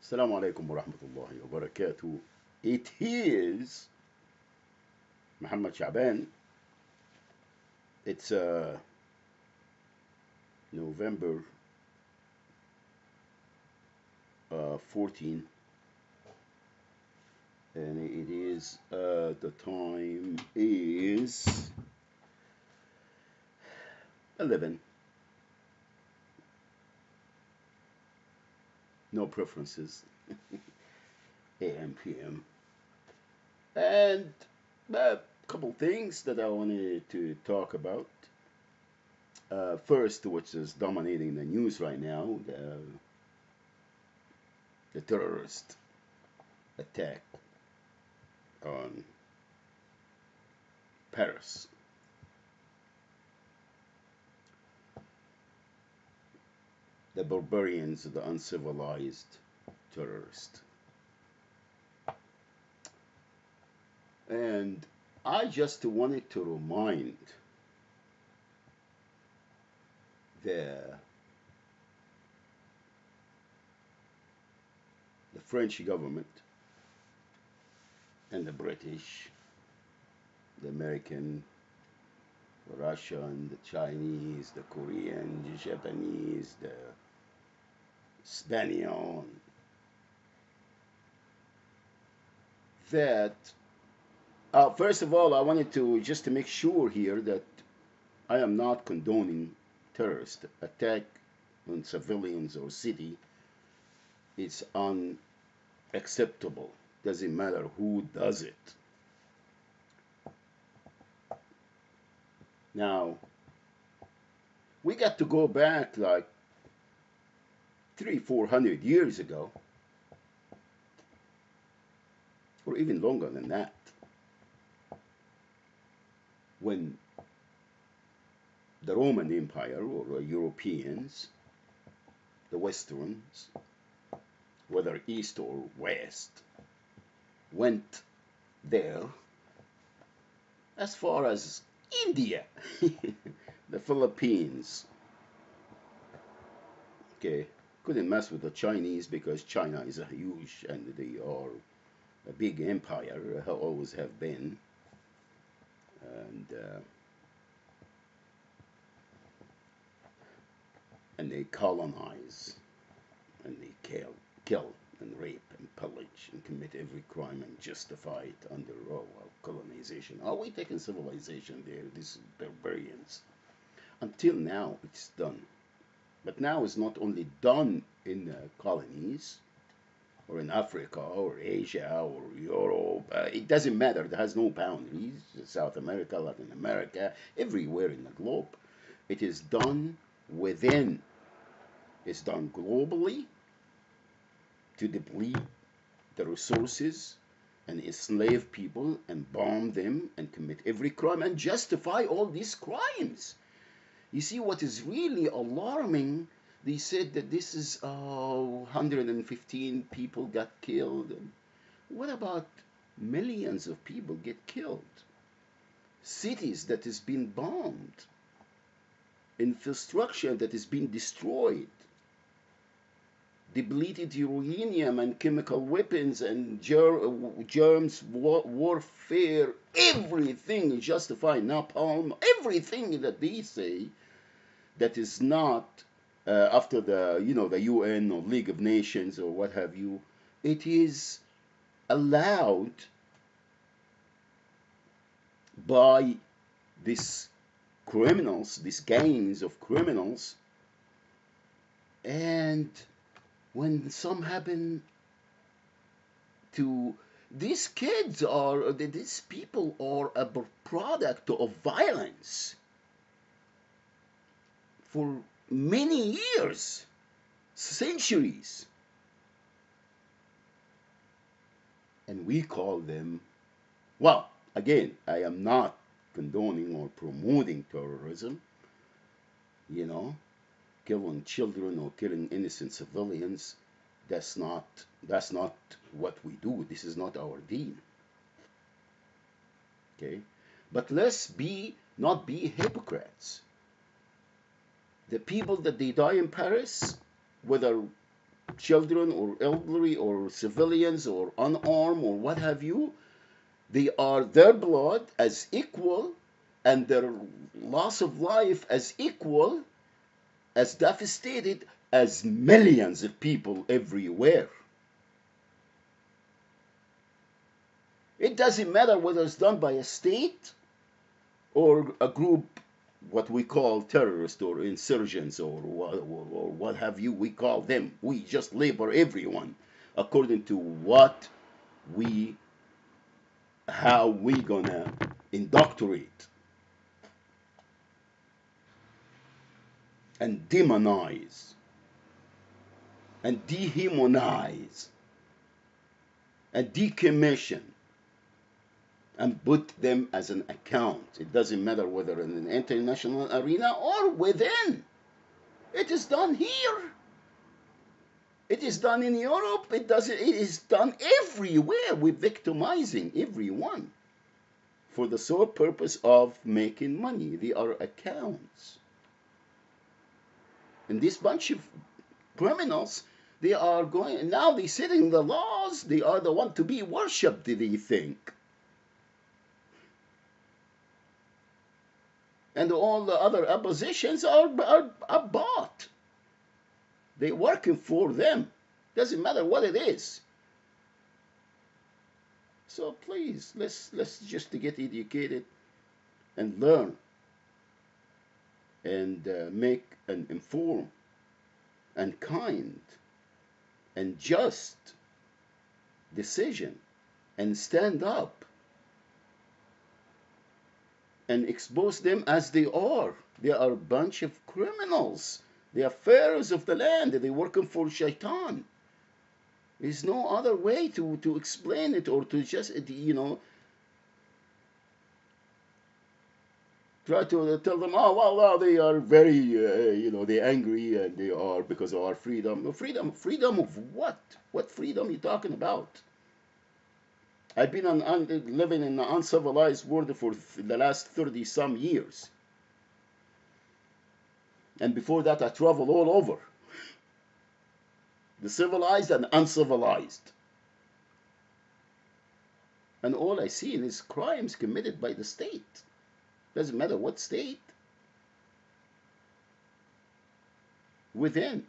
Assalamu alaikum wa rahmatullahi wa barakatuh. It is Muhammad Shaban. It's November 14, and it is the time is 11. No preferences. AM PM. And a couple things that I wanted to talk about. First, which is dominating the news right now, the terrorist attack on Paris. The barbarians, the uncivilized terrorists. And I just wanted to remind the French government and the British, the American, the Russian, the Chinese, the Korean, the Japanese, the Spaniel, that first of all, I wanted to just to make sure here that I am not condoning terrorist attack on civilians or city. It's unacceptable. Doesn't matter who does it. Now, we got to go back like 300-400 years ago, or even longer than that, when the Roman Empire or Europeans, the Westerns, whether East or West, went there as far as India, the Philippines. Okay, couldn't mess with the Chinese because China is a huge and they are a big empire, always have been. And they colonize and they kill and rape and pillage and commit every crime and justify it under colonization. Are we taking civilization there? These barbarians. Until now, it's done. But now it's not only done in the colonies or in Africa or Asia or Europe. It doesn't matter. It has no boundaries. South America, Latin America, everywhere in the globe. It is done within. It's done globally to deplete the resources and enslave people and bomb them and commit every crime and justify all these crimes. You see, what is really alarming, they said that this is 115 people got killed. What about millions of people get killed? Cities that has been bombed, infrastructure that has been destroyed, depleted uranium and chemical weapons and germs warfare, everything justified, napalm, everything that they say that is not after the the UN or League of Nations or what have you, it is allowed by these criminals, these gangs of criminals. And when some happen to these kids, are these people are a product of violence for many years, centuries, and we call them, well, again, I am not condoning or promoting terrorism, killing children or killing innocent civilians. That's not what we do. This is not our deen. Okay, but let's not be hypocrites. The people that they die in Paris, whether children or elderly or civilians or unarmed or what have you, they are their blood as equal and their loss of life as equal, as devastated as millions of people everywhere. It doesn't matter whether it's done by a state or a group, what we call terrorists or insurgents or what have you, we call them. We just label everyone according to what we, how we gonna indoctrinate and demonize and dehumanize and decommission and put them as an account. It doesn't matter whether in an international arena or within. It is done here. It is done in Europe. It is done everywhere. We're victimizing everyone for the sole purpose of making money. They are accounts. And this bunch of criminals, they are going, now they're setting the laws. They are the one to be worshipped, they think. And all the other oppositions are bought. They're working for them. Doesn't matter what it is. So please, let's just get educated and learn and make an informed and kind and just decision and stand up and expose them as they are. They are a bunch of criminals. They are pharaohs of the land. They're working for Shaitan. There's no other way to explain it or to just, try to tell them, oh, well, they are very, they're angry and they are because of our freedom. Freedom of what? What freedom are you talking about? I've been living in an uncivilized world for the last 30-some years. And before that, I traveled all over. The civilized and uncivilized. And all I see is crimes committed by the state. Doesn't matter what state. Within.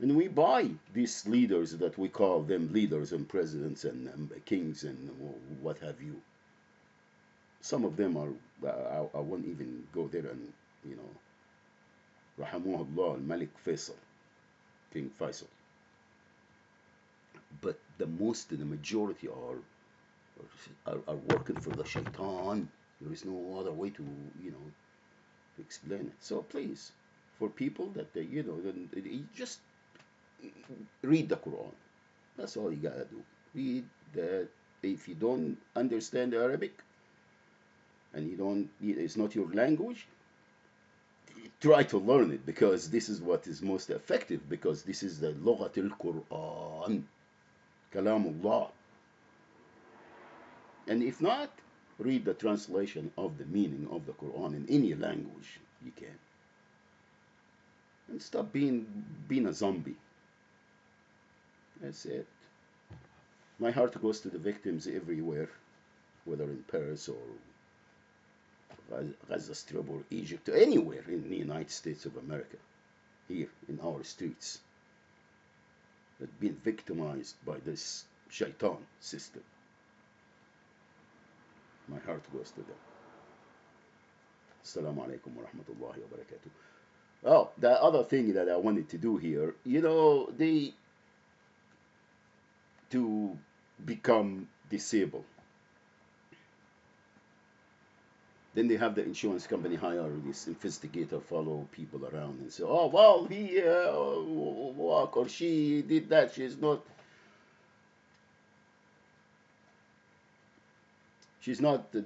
And we buy these leaders that we call them leaders and presidents and kings and what have you. Some of them are, I won't even go there and, Rahimahullah al-Malik Faisal, King Faisal. But the majority are working for the Shaitan. There is no other way to, to explain it. So please, for people that, just read the Quran. That's all you gotta do. Read that. If you don't understand Arabic and it's not your language, try to learn it, because this is what is most effective, because this is the Lughat al-Quran, Kalamullah. And if not, read the translation of the meaning of the Quran in any language you can. And stop being a zombie. That's it. My heart goes to the victims everywhere, whether in Paris or Gaza Strip or Egypt, or anywhere in the United States of America, here in our streets, that been victimized by this Shaitan system. My heart goes to them. Assalamu alaikum wa rahmatullahi wa barakatuh. Oh, the other thing that I wanted to do here, to become disabled. Then they have the insurance company hire this investigator, follow people around and say, oh, well, he walk or she did that. She's not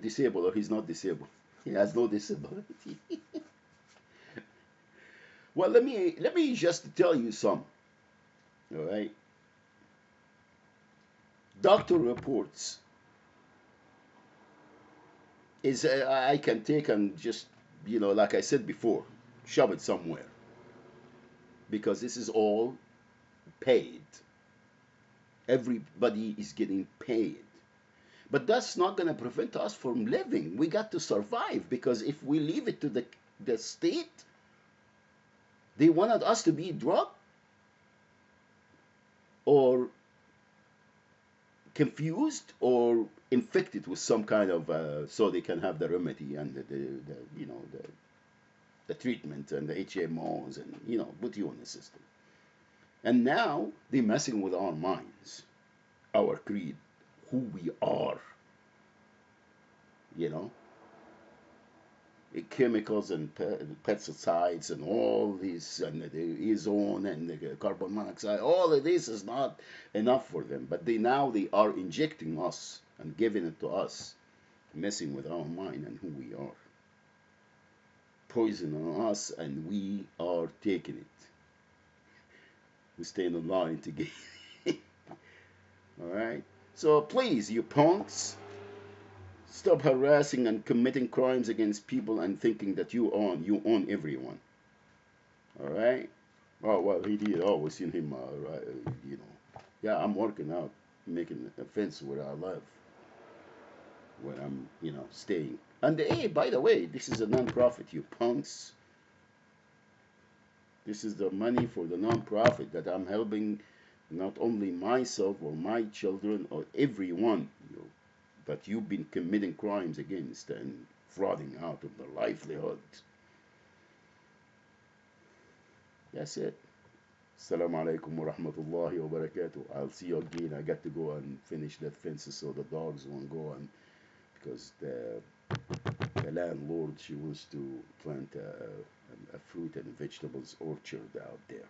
disabled, or he's not disabled. He has no disability. Well, let me just tell you some. All right. Doctor reports is I can take and just, like I said before, shove it somewhere. because this is all paid. Everybody is getting paid. But that's not going to prevent us from living. We got to survive, because if we leave it to the state, they wanted us to be drugged or confused or infected with some kind of so they can have the remedy and the you know the treatment and the HMOs and put you in the system. And now they're messing with our minds, our creed, who we are, you know, chemicals and pesticides and all these and the ozone and the carbon monoxide. All of this is not enough for them, but they are injecting us and giving it to us, messing with our mind and who we are, poisoning us, and we are taking it. We stay in the line to get it. All right. So please, you punks, stop harassing and committing crimes against people and thinking that you own everyone. All right. Oh well, he did. Always seen him. Right, Yeah, I'm working out, making a fence where I live, where I'm, staying. And hey, by the way, this is a non-profit, you punks. This is the money for the non-profit that I'm helping, not only myself or my children or everyone, but you've been committing crimes against and frauding out of their livelihood. That's it. Assalamu alaikum wa rahmatullahi wa barakatuh. I'll see you again. I got to go and finish that fences so the dogs won't go on, because the landlord, she wants to plant a fruit and vegetables orchard out there.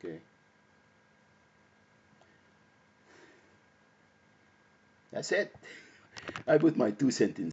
Okay. That's it. I put my 2 cents